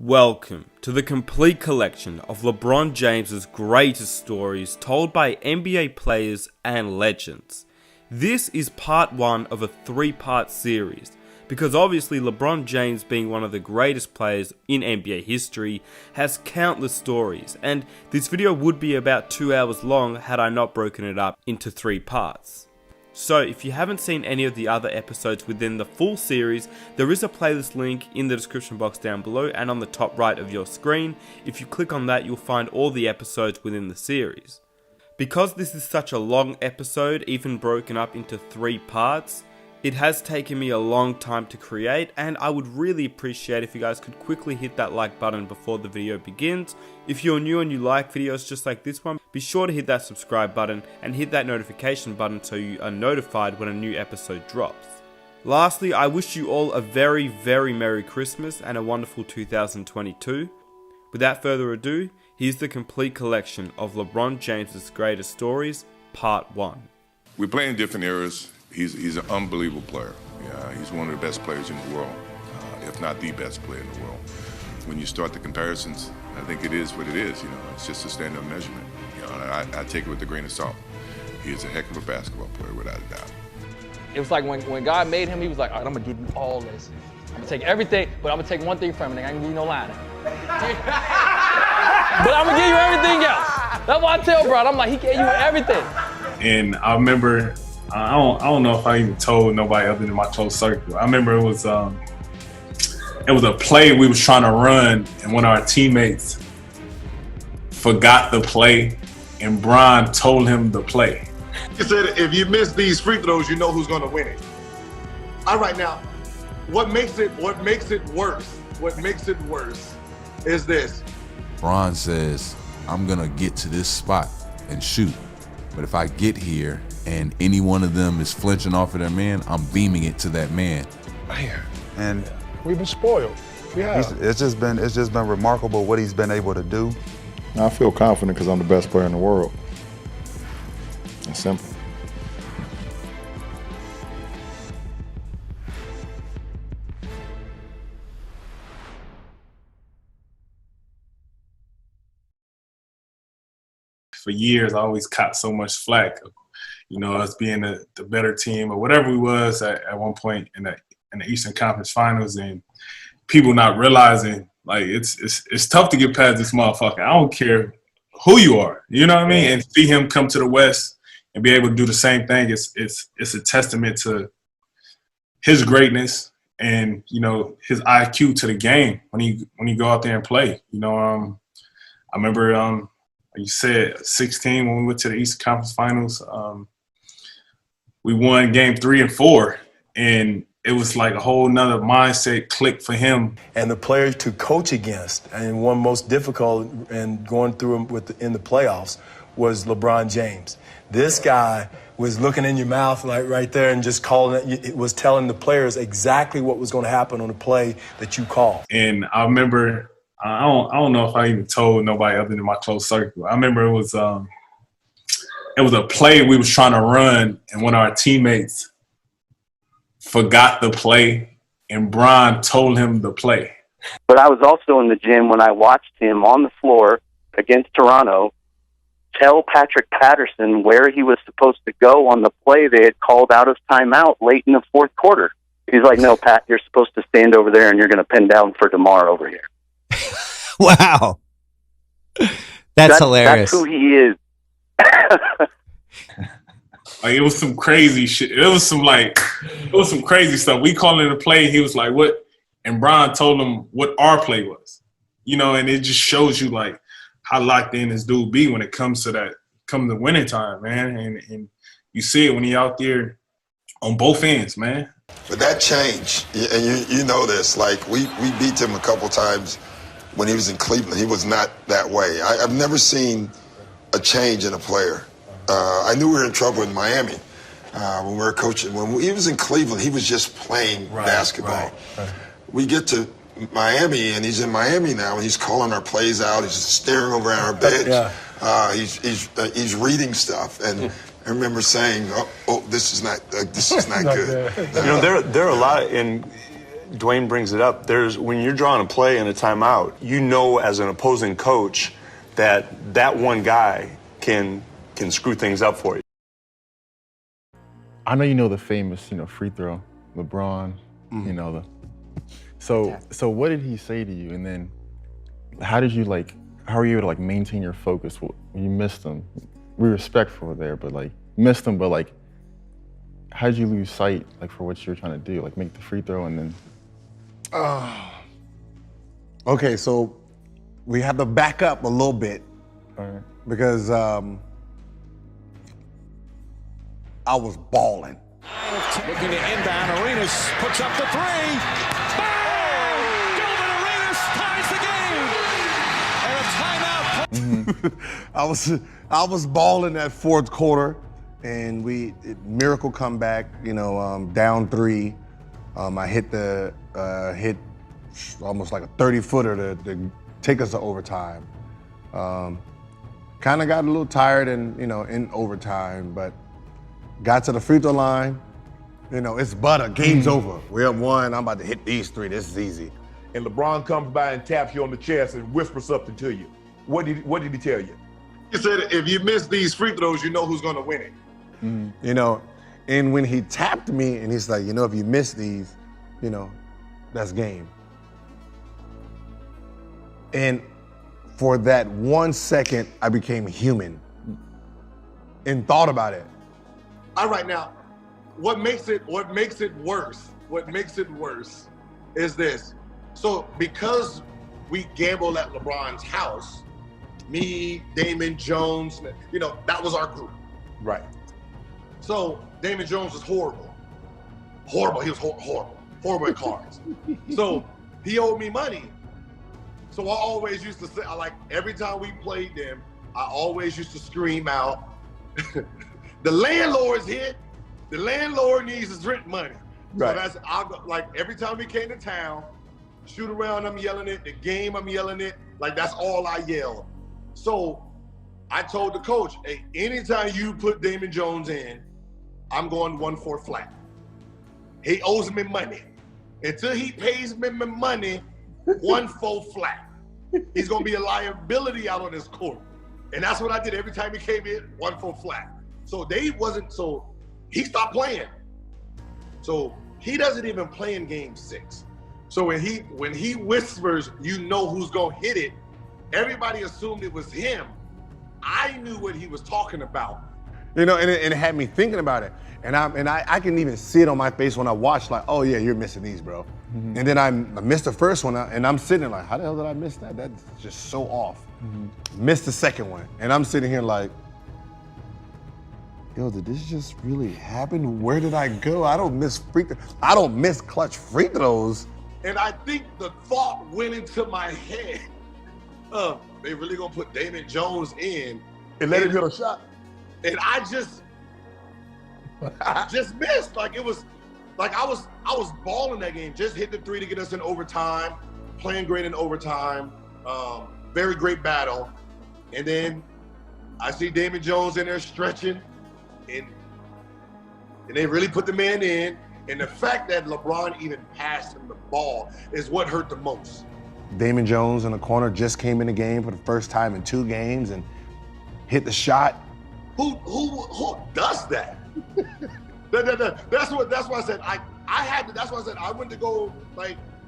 Welcome to the complete collection of LeBron James's greatest stories told by NBA players and legends. This is part 1 of a 3-part series, because obviously LeBron James, being one of the greatest players in NBA history, has countless stories, and this video would be about 2 hours long had I not broken it up into 3 parts. So if you haven't seen any of the other episodes within the full series, there is a playlist link in the description box down below and on the top right of your screen. If you click on that, you'll find all the episodes within the series. Because this is such a long episode, even broken up into 3 parts, it has taken me a long time to create, and I would really appreciate if you guys could quickly hit that like button before the video begins. If you're new and you like videos just like this one, be sure to hit that subscribe button and hit that notification button so you are notified when a new episode drops. Lastly, I wish you all a very, very Merry Christmas and a wonderful 2022. Without further ado, here's the complete collection of LeBron James's greatest stories, part 1. We play in different eras. He's an unbelievable player. He's one of the best players in the world, if not the best player in the world. When you start the comparisons, I think it is what it is. It's just a standard measurement. I take it with a grain of salt. He is a heck of a basketball player, without a doubt. It was like when God made him, he was like, all right, I'm gonna give you all this. I'm gonna take everything, but I'm gonna take one thing from it. I ain't gonna give you no line. But I'm gonna give you everything else. That's why I tell bro, I'm like, he gave you everything. And I remember, I don't know if I even told nobody other than my close circle. I remember it was a play we was trying to run, and one of our teammates forgot the play, and Bron told him the play. He said, if you miss these free throws, you know who's going to win it. All right, now, what makes it worse is this. Bron says, I'm gonna get to this spot and shoot, but if I get here and any one of them is flinching off of their man, I'm beaming it to that man. And we've been spoiled. We have. It's just been remarkable what he's been able to do. I feel confident because I'm the best player in the world. It's simple. For years, I always caught so much flack, us being the better team or whatever we was at one point in the Eastern Conference Finals, and people not realizing, like, it's tough to get past this motherfucker. I don't care who you are, you know what I mean? And see him come to the West and be able to do the same thing, it's a testament to his greatness and, his IQ to the game when he go out there and play. I remember, like you said, 16 when we went to the Eastern Conference Finals, we won game 3 and 4, and it was like a whole nother mindset click for him. And the player to coach against, and one most difficult and going through in the playoffs, was LeBron James. This guy was looking in your mouth like right there and just was telling the players exactly what was going to happen on the play that you called. And I remember, I don't know if I even told nobody other than my close circle. I remember it was a play we was trying to run, and one of our teammates forgot the play, and Bron told him the play. But I was also in the gym when I watched him on the floor against Toronto tell Patrick Patterson where he was supposed to go on the play they had called out of timeout late in the 4th quarter. He's like, no, Pat, you're supposed to stand over there and you're going to pin down for DeMar over here. Wow. That's hilarious. That's who he is. Like, it was some crazy shit. It was some crazy stuff. We called it a play, and he was like, what? And Bron told him what our play was. And it just shows you, like, how locked in this dude be when it comes to the winning time, man. And you see it when he out there on both ends, man. But that changed, and you know this. Like, we beat him a couple times when he was in Cleveland. He was not that way. I've never seen a change in a player. I knew we were in trouble in Miami when we were coaching. When he was in Cleveland, he was just playing basketball. Right. We get to Miami, and he's in Miami now, and he's calling our plays out. He's just staring over at our bench. Yeah. He's reading stuff, and I remember saying, "Oh, this is not good." There are a lot, and Dwayne brings it up. When you're drawing a play in a timeout, you know as an opposing coach that one guy can screw things up for you. I know you know the famous, free throw, LeBron, So what did he say to you? And then how are you able to maintain your focus when you missed him? We were respectful there, but missed him, but how did you lose sight for what you were trying to do? Make the free throw and then. Okay, so we have to back up a little bit. All right. Because I was balling. Looking to inbound, Arenas puts up the three. Bang! Gilbert Arenas ties the game. And a timeout. I was balling that fourth quarter, and miracle comeback. Down 3. I hit almost like a 30-footer to take us to overtime. Kind of got a little tired in overtime, but got to the free throw line. It's butter. Game's over. We're up 1. I'm about to hit these 3. This is easy. And LeBron comes by and taps you on the chest and whispers something to you. What did he tell you? He said, if you miss these free throws, you know who's going to win it. And when he tapped me and he's like, if you miss these, that's game. And for that 1 second, I became human and thought about it. All right, now, what makes it worse is this. So because we gambled at LeBron's house, me, Damon Jones, that was our group. Right. So Damon Jones was horrible. He was horrible. Horrible at cards. So he owed me money. So I always used to say, every time we played them, I always used to scream out, the landlord's here. The landlord needs his rent money. Right. So every time we came to town, shoot around, I'm yelling it. The game, I'm yelling it. That's all I yell. So I told the coach, hey, anytime you put Damon Jones in, I'm going 1-4 flat. He owes me money. Until he pays me my money, 1-4 flat. He's gonna be a liability out on this court. And that's what I did every time he came in, 1-4 flat. So he stopped playing. So he doesn't even play in game 6. So when he whispers, you know who's gonna hit it, everybody assumed it was him. I knew what he was talking about. And it had me thinking about it. And I can even see it on my face when I watch, oh yeah, you're missing these, bro. Mm-hmm. And then I missed the first one, and I'm sitting there how the hell did I miss that? That's just so off. Mm-hmm. Missed the second one, and I'm sitting here yo, did this just really happen? Where did I go? I don't miss clutch free throws. And I think the thought went into my head, they really gonna put Damon Jones in and let him hit a shot. And I just missed. I was balling that game. Just hit the 3 to get us in overtime, playing great in overtime, very great battle. And then I see Damon Jones in there stretching, and they really put the man in. And the fact that LeBron even passed him the ball is what hurt the most. Damon Jones in the corner just came in the game for the first time in 2 games and hit the shot. Who does that? That's why I said that's why I said I went to go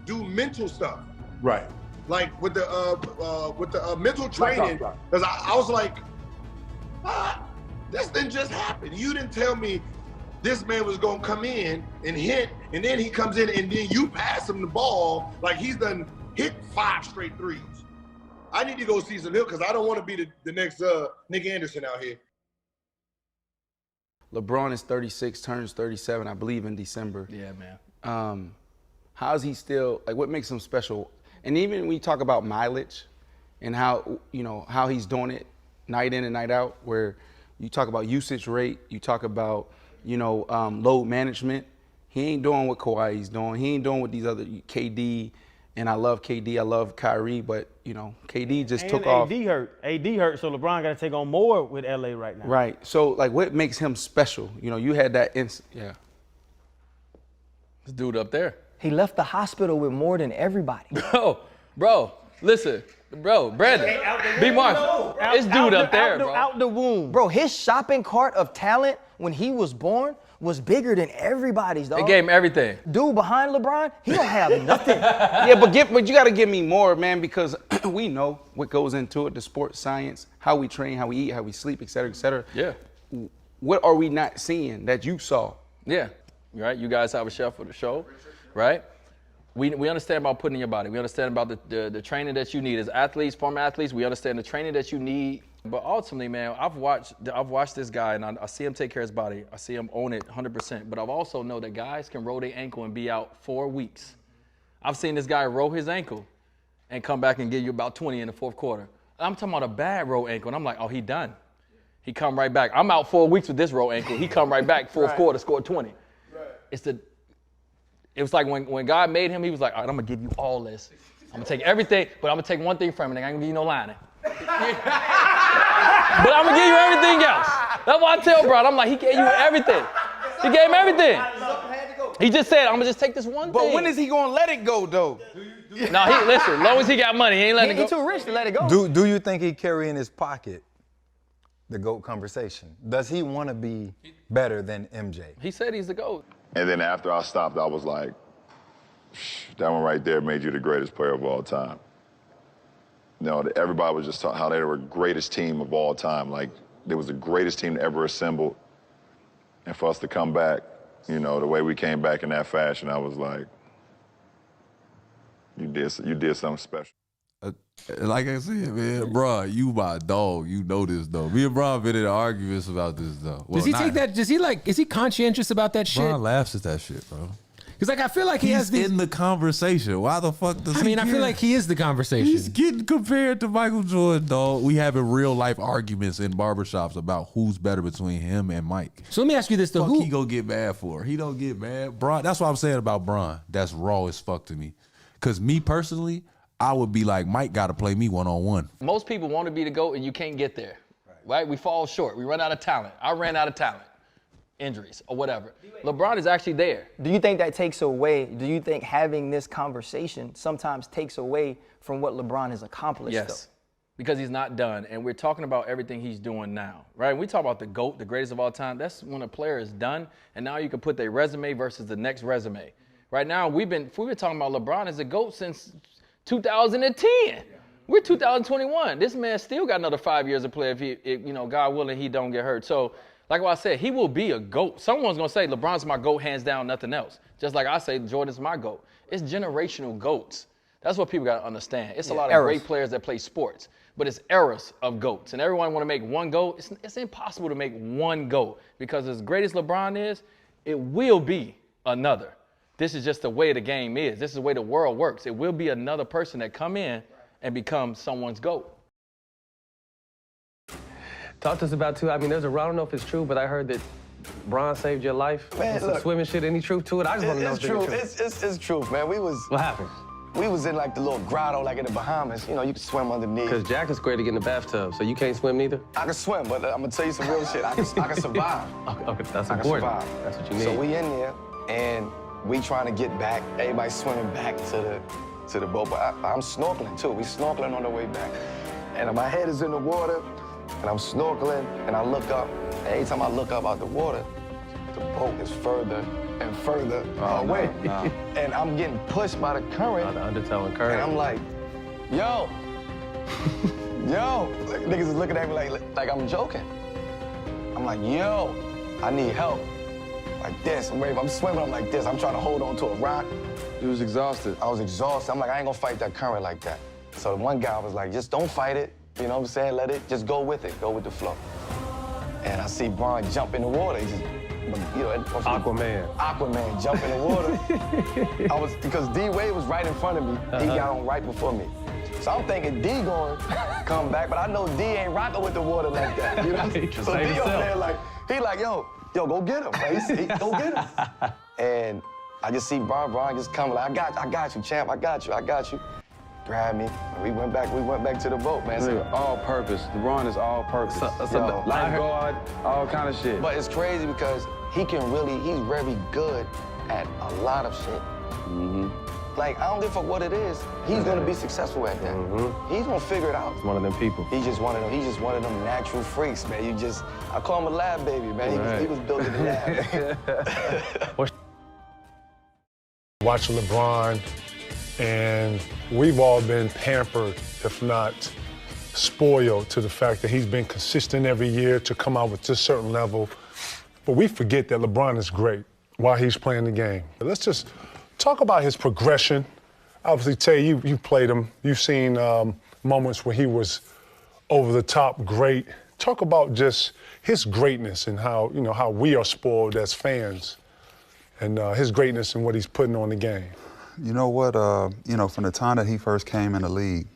do mental stuff. Right. With the mental training, because I was like, this didn't just happen. You didn't tell me this man was gonna come in and hit, and then he comes in and then you pass him the ball he's done hit 5 straight threes. I need to go see some hill because I don't want to be the next Nick Anderson out here. LeBron is 36, turns 37, I believe, in December. Yeah, man. How's he still, what makes him special? And even when we talk about mileage and how he's doing it night in and night out, where you talk about usage rate, you talk about, load management. He ain't doing what Kawhi's doing. He ain't doing what these other KD, and I love KD, I love Kyrie, but, KD just took off. AD hurt, so LeBron got to take on more with LA right now. Right. So, what makes him special? You had that yeah. This dude up there. He left the hospital with more than everybody. Bro, listen. Bro, Brandon, B. Marshall, this dude up there, bro. Out the womb. Bro, his shopping cart of talent when he was born was bigger than everybody's, dog. They gave him everything. Dude behind LeBron, he don't have nothing. Yeah, but you got to give me more, man, because we know what goes into it, the sports science, how we train, how we eat, how we sleep, et cetera, et cetera. Yeah. What are we not seeing that you saw? Yeah, right? You guys have a chef for the show, right? We understand about putting in your body. We understand about the training that you need as athletes, former athletes. We understand the training that you need. But ultimately, man, I've watched this guy, and I see him take care of his body. I see him own it 100%. But I've also know that guys can roll their ankle and be out 4 weeks. I've seen this guy roll his ankle and come back and give you about 20 in the fourth quarter. I'm talking about a bad roll ankle, and I'm like, oh, he done. He come right back. I'm out 4 weeks with this roll ankle. He come right back, fourth quarter, scored 20. Right. It was like when God made him, he was like, all right, I'm going to give you all this. I'm going to take everything, but I'm going to take one thing from it. I ain't going to give you no lining. But I'm going to give you everything else. That's why I tell bro, I'm like, he gave you everything. He gave him everything. He just said, I'm going to just take this one thing. But when is he going to let it go, though? No, listen, as long as he got money, he ain't letting it go. He too rich to let it go. Do you think he carry in his pocket the GOAT conversation? Does he want to be better than MJ? He said he's the GOAT. And then after I stopped, I was like, that one right there made you the greatest player of all time. You know, everybody was just talking how they were the greatest team of all time. Like, they was the greatest team ever assembled. And for us to come back, you know, the way we came back in that fashion, I was like, you did something special. Like I said, man, bro, you my dog. You know this, though. Me and Bron been in arguments about this, though. Well, does he take that? Is he conscientious about that shit? Bron laughs at that shit, bro. Because, like, I feel like he's in the conversation. Why the fuck does he I feel like he is the conversation. He's getting compared to Michael Jordan, dog. We having real life arguments in barbershops about who's better between him and Mike. So let me ask you this, though. Fuck he gonna get mad for? He don't get mad. Bron, that's what I'm saying about Bron. That's raw as fuck to me. Because me personally, I would be like, Mike got to play me one-on-one. Most people want to be the GOAT and you can't get there, right? We fall short. We run out of talent. I ran out of talent. Injuries or whatever. LeBron is actually there. Do you think that takes away, do you think having this conversation sometimes takes away from what LeBron has accomplished? Yes, because he's not done. And we're talking about everything he's doing now, right? When we talk about the GOAT, the greatest of all time, that's when a player is done and now you can put their resume versus the next resume. Right now, we've been talking about LeBron as a GOAT since 2010. We're 2021. This man still got another 5 years to play if you know, God willing, he don't get hurt. So, like what I said, he will be a GOAT. Someone's going to say LeBron's my GOAT, hands down, nothing else. Just like I say Jordan's my GOAT. It's generational GOATs. That's what people got to understand. It's a lot of great players that play sports, but it's eras of GOATs. And everyone want to make one GOAT. It's impossible to make one GOAT because as great as LeBron is, it will be another. This is just the way the game is. This is the way the world works. It will be another person that come in and become someone's GOAT. Talk to us about, too, I mean, I don't know if it's true, but I heard that Bron saved your life. Man, look, swimming shit, any truth to it? I just want to know if it's true. It's truth, man. What happened? We was in like the little grotto, like in the Bahamas. You know, you can swim underneath. Because Jack is scared to get in the bathtub, so you can't swim neither? I can swim, but I'm gonna tell you some real shit. I can survive. Okay, that's important. I can survive. That's what you need. So we in there, and we trying to get back. Everybody swimming back to the boat, but I'm snorkeling too. We snorkeling on the way back, and my head is in the water. And I'm snorkeling, and I look up, and every time I look up out the water, the boat is further and further away. No. And I'm getting pushed by the current. The undertow and current. And I'm like, yo, like, niggas is looking at me like I'm joking. I'm like, yo, I need help. Like this, I'm swimming, I'm like this. I'm trying to hold on to a rock. You was exhausted. I was exhausted. I'm like, I ain't gonna fight that current like that. So the one guy was like, just don't fight it. You know what I'm saying? Let it, just go with it. Go with the flow. And I see Bron jump in the water. He just, you know, Aquaman jump in the water. Because D-Wade was right in front of me. He got on right before me. So I'm thinking D going to come back, but I know D ain't rocking with the water like that. You know? So D over there like, he like, yo, go get him. Like, go get him. And I just see Bron just come like, I got you, champ, I got you. Grabbed me. We went back to the boat, man. So, all purpose. LeBron is all purpose. Lifeguard, all kind of shit. But it's crazy because he's very good at a lot of shit. Like, I don't give a fuck what it is. He's gonna be successful at that. He's gonna figure it out. He's one of them people. He's just one of them natural freaks, man. I call him a lab baby, man. He was built in the lab. Watching LeBron, and we've all been pampered, if not spoiled, to the fact that he's been consistent every year to come out with this certain level. But we forget that LeBron is great while he's playing the game. Let's just talk about his progression. Obviously, Tay, you've played him. You've seen moments where he was over the top great. Talk about just his greatness and how we are spoiled as fans, and his greatness and what he's putting on the game. You know what? From the time that he first came in the league,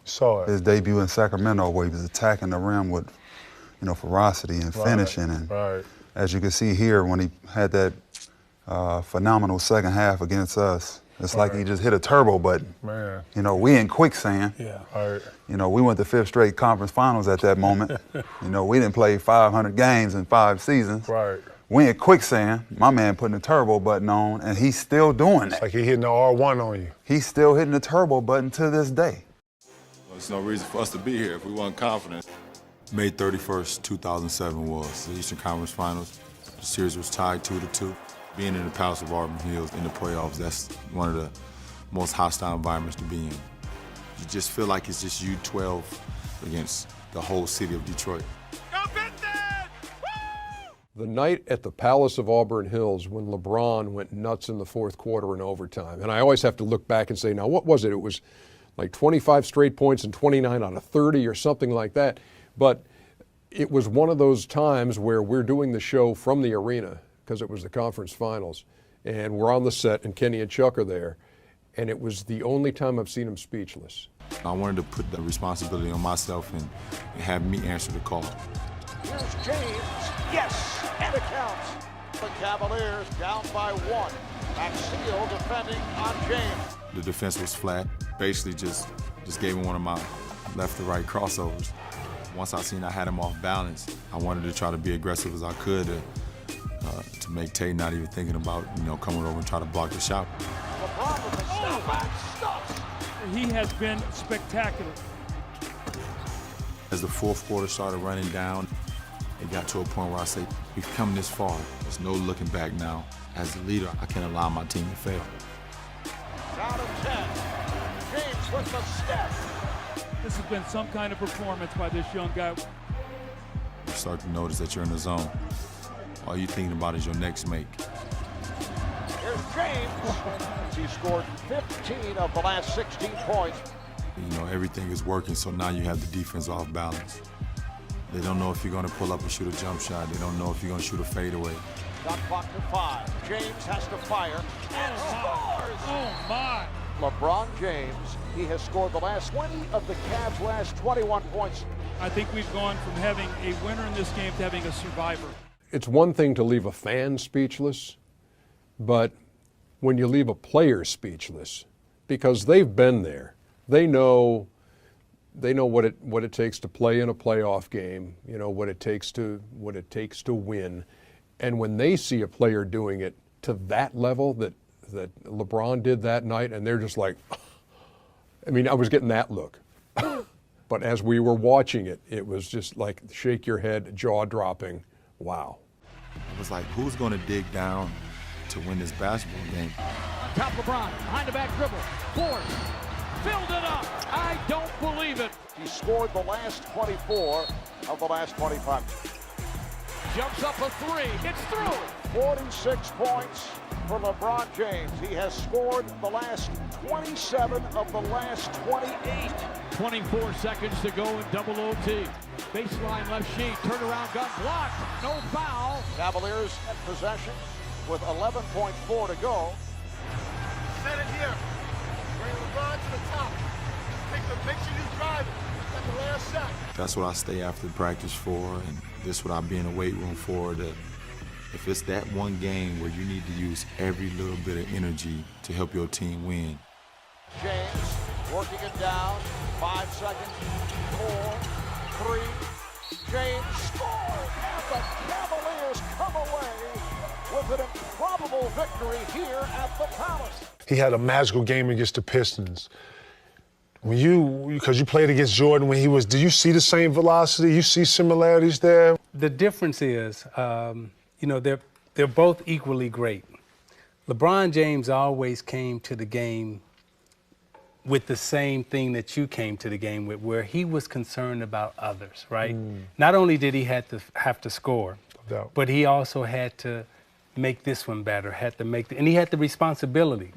saw it. His debut in Sacramento, where he was attacking the rim with, ferocity and finishing, and as you can see here, when he had that phenomenal second half against us, it's like he just hit a turbo button. Man. We in quicksand. Yeah. We went to 5th straight conference finals at that moment. We didn't play 500 games in 5 seasons. Right. We in quicksand. My man putting the turbo button on, and he's still doing that. It's like he hitting the R1 on you. He's still hitting the turbo button to this day. Well, there's no reason for us to be here if we weren't confident. May 31st, 2007 was the Eastern Conference Finals. The series was tied 2-2. Being in the Palace of Auburn Hills in the playoffs, that's one of the most hostile environments to be in. You just feel like it's just you 12 against the whole city of Detroit. The night at the Palace of Auburn Hills when LeBron went nuts in the fourth quarter and overtime. And I always have to look back and say, now what was it? It was like 25 straight points and 29 out of 30 or something like that. But it was one of those times where we're doing the show from the arena because it was the conference finals. And we're on the set and Kenny and Chuck are there. And it was the only time I've seen him speechless. I wanted to put the responsibility on myself and have me answer the call. Here's James. Yes, and it counts. The Cavaliers down by 1. Maxfield defending on James. The defense was flat. Basically just gave him one of my left to right crossovers. Once I seen I had him off balance, I wanted to try to be aggressive as I could to make Tay not even thinking about, coming over and try to block the shot. LeBron with the step back stuffs. He has been spectacular. As the fourth quarter started running down, it got to a point where I say, we've come this far. There's no looking back now. As a leader, I can't allow my team to fail. Down to 10. James with the step. This has been some kind of performance by this young guy. You start to notice that you're in the zone. All you're thinking about is your next make. Here's James. He scored 15 of the last 16 points. Everything is working, so now you have the defense off balance. They don't know if you're going to pull up and shoot a jump shot. They don't know if you're going to shoot a fadeaway. Shot clock to 5. James has to fire and scores. Oh, my. LeBron James, he has scored the last 20 of the Cavs' last 21 points. I think we've gone from having a winner in this game to having a survivor. It's one thing to leave a fan speechless, but when you leave a player speechless, because they've been there, they know what it takes to play in a playoff game, what it takes to win. And when they see a player doing it to that level that LeBron did that night, and they're just like, I was getting that look. But as we were watching it, it was just like shake your head, jaw dropping. Wow. It was like, who's going to dig down to win this basketball game? Top LeBron, behind the back dribble, Ford, filled it up. I don't believe it. He scored the last 24 of the last 25. Jumps up a 3, it's through. 46 points for LeBron James. He has scored the last 27 of the last 28. 24 seconds to go in double OT. Baseline left sheet, turnaround gun blocked, no foul. Cavaliers in possession with 11.4 to go. Set it here. Bring LeBron to the top. Make sure you drive it. That's the last shot. That's what I stay after practice for, and this is what I be in the weight room for. That if it's that one game where you need to use every little bit of energy to help your team win. James working it down. 5 seconds. 4, 3. James scores, and the Cavaliers come away with an improbable victory here at the Palace. He had a magical game against the Pistons. Because you played against Jordan when he was, do you see the same velocity? You see similarities there? The difference is, they're both equally great. LeBron James always came to the game with the same thing that you came to the game with, where he was concerned about others, right? Not only did he have to score, but he also had to make this one better, and he had the responsibility.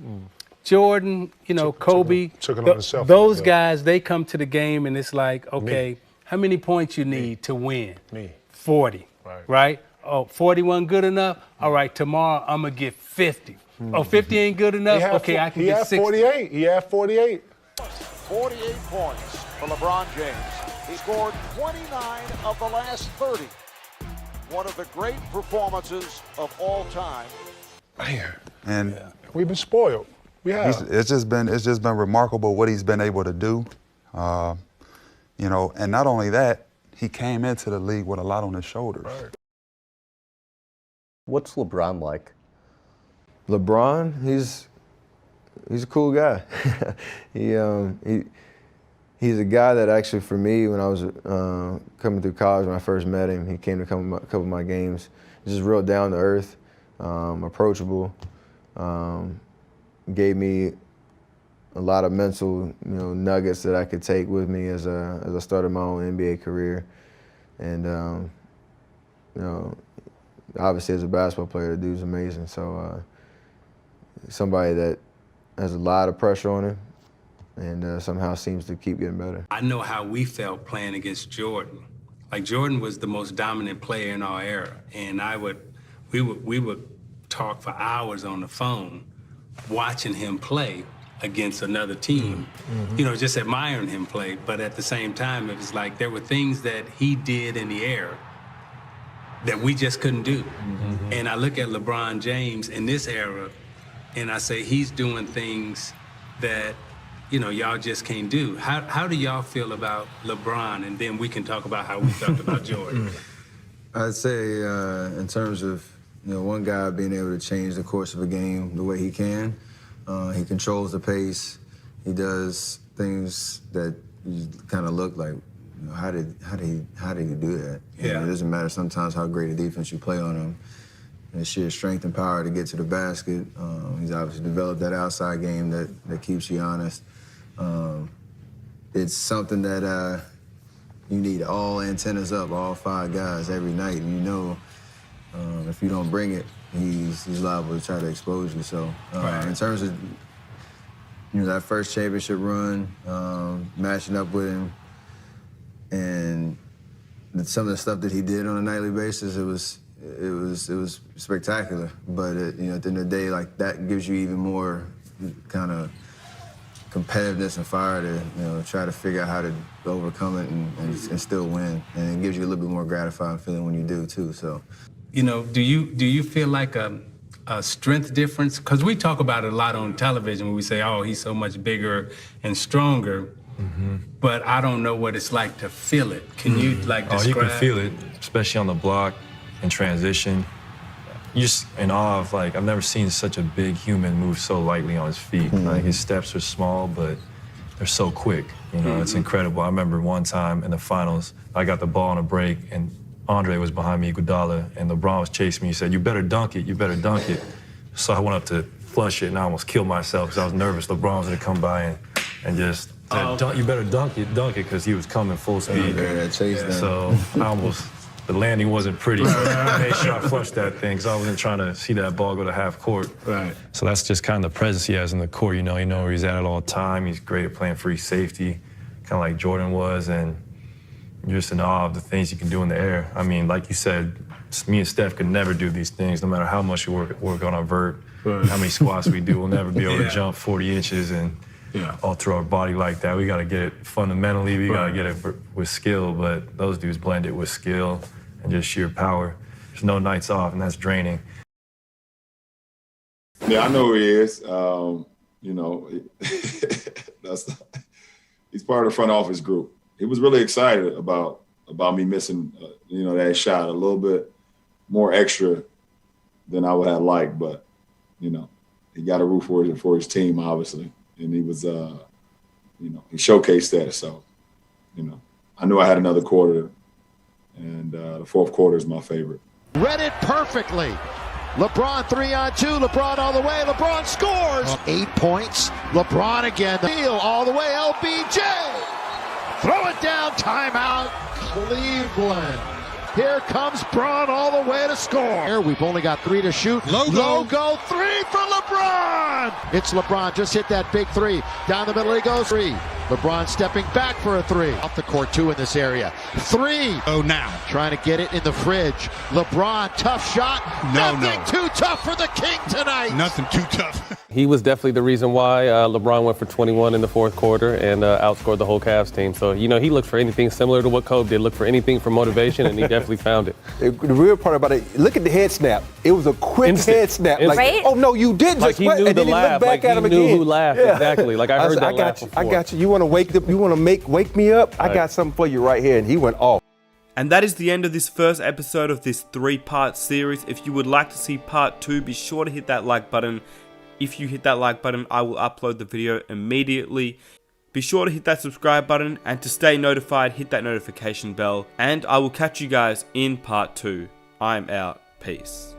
Jordan, Kobe, took it on himself. Those guys, they come to the game and it's like, okay, how many points you need to win? 40, right? Oh, 41 good enough? All right, tomorrow I'm going to get 50. Oh, 50 ain't good enough? Okay, I can get 60. 48. He had 48. 48 points for LeBron James. He scored 29 of the last 30. One of the great performances of all time. Man, and we've been spoiled. We have. It's just been remarkable what he's been able to do. And not only that, he came into the league with a lot on his shoulders. What's LeBron like? LeBron, he's a cool guy. He's a guy that actually, for me, when I was coming through college, when I first met him, he came to a couple of my games. He's just real down to earth, approachable. Gave me a lot of mental, nuggets that I could take with me as I started my own NBA career. And obviously as a basketball player, the dude's amazing. So somebody that has a lot of pressure on him and somehow seems to keep getting better. I know how we felt playing against Jordan. Like, Jordan was the most dominant player in our era, and we would talk for hours on the phone watching him play against another team, just admiring him play. But at the same time, it was like there were things that he did in the air that we just couldn't do. And I look at LeBron James in this era, and I say he's doing things that, y'all just can't do. How do y'all feel about LeBron? And then we can talk about how we felt about Jordan. I'd say in terms of, one guy being able to change the course of a game the way he can. He controls the pace. He does things that you kind of look like, how did he do that? Yeah. It doesn't matter sometimes how great a defense you play on him. His sheer strength and power to get to the basket. He's obviously developed that outside game that keeps you honest. It's something that you need all antennas up, all 5 guys every night. If you don't bring it, he's liable to try to expose you. So in terms of that first championship run, matching up with him, and some of the stuff that he did on a nightly basis, it was spectacular. But at the end of the day, like, that gives you even more kind of competitiveness and fire to try to figure out how to overcome it and still win. And it gives you a little bit more gratifying feeling when you do too. So. Do you feel like a strength difference? Because we talk about it a lot on television when we say, oh, he's so much bigger and stronger. But I don't know what it's like to feel it. Can you describe? Oh, you can feel it, especially on the block and transition. You're just in awe of, I've never seen such a big human move so lightly on his feet. His steps are small, but they're so quick. It's incredible. I remember one time in the finals, I got the ball on a break, and Andre was behind me, Iguodala, and LeBron was chasing me. He said, "You better dunk it, you better dunk it." So I went up to flush it, and I almost killed myself because I was nervous. LeBron was going to come by and just said, "You better dunk it," because he was coming full speed. So the landing wasn't pretty. So I made sure I flushed that thing because I wasn't trying to see that ball go to half court. Right. So that's just kind of the presence he has in the court. You know where he's at all the time. He's great at playing free safety, kind of like Jordan was, and you're just in awe of the things you can do in the air. I mean, like you said, me and Steph could never do these things, no matter how much we work on our vert, how many squats we do. We'll never be able to jump 40 inches and all through our body like that. We got to get it fundamentally. We got to get it with skill, but those dudes blend it with skill and just sheer power. There's no nights off, and that's draining. Yeah, I know who he is. He's part of the front office group. He was really excited about me missing, that shot a little bit more extra than I would have liked, but you know, he got a root for his team, obviously, and he was, you know, he showcased that. So, you know, I knew I had another quarter, and the fourth quarter is my favorite. Read it perfectly. LeBron 3-on-2. LeBron all the way. LeBron scores. 8 points. LeBron again. The heel all the way. LBJ. Throw it down. Timeout. Cleveland. Here comes Braun all the way to score. We've only got 3 to shoot. Logo 3 for LeBron. It's LeBron. Just hit that big 3. Down the middle he goes. 3. LeBron stepping back for a 3. Off the court 2 in this area. 3. Oh, now. Trying to get it in the fridge. LeBron, tough shot. Nothing too tough for the King tonight. Nothing too tough. He was definitely the reason why LeBron went for 21 in the fourth quarter and outscored the whole Cavs team. So, you know, he looked for anything similar to what Kobe did. Look for anything for motivation, and he definitely found it. The real part about it, look at the head snap. It was a quick head snap. Like, Right? oh, no, you did Like just he what? knew And the then he laugh. looked back Like at he him knew again. who laughed. Yeah. Exactly. Like I heard that laugh you. before. I got you. You want to wake me up? I got something for you right here. And he went off. And that is the end of this first episode of this 3-part series. If you would like to see part 2, be sure to hit that like button. If you hit that like button, I will upload the video immediately. Be sure to hit that subscribe button, and to stay notified, hit that notification bell. And I will catch you guys in part 2. I'm out. Peace.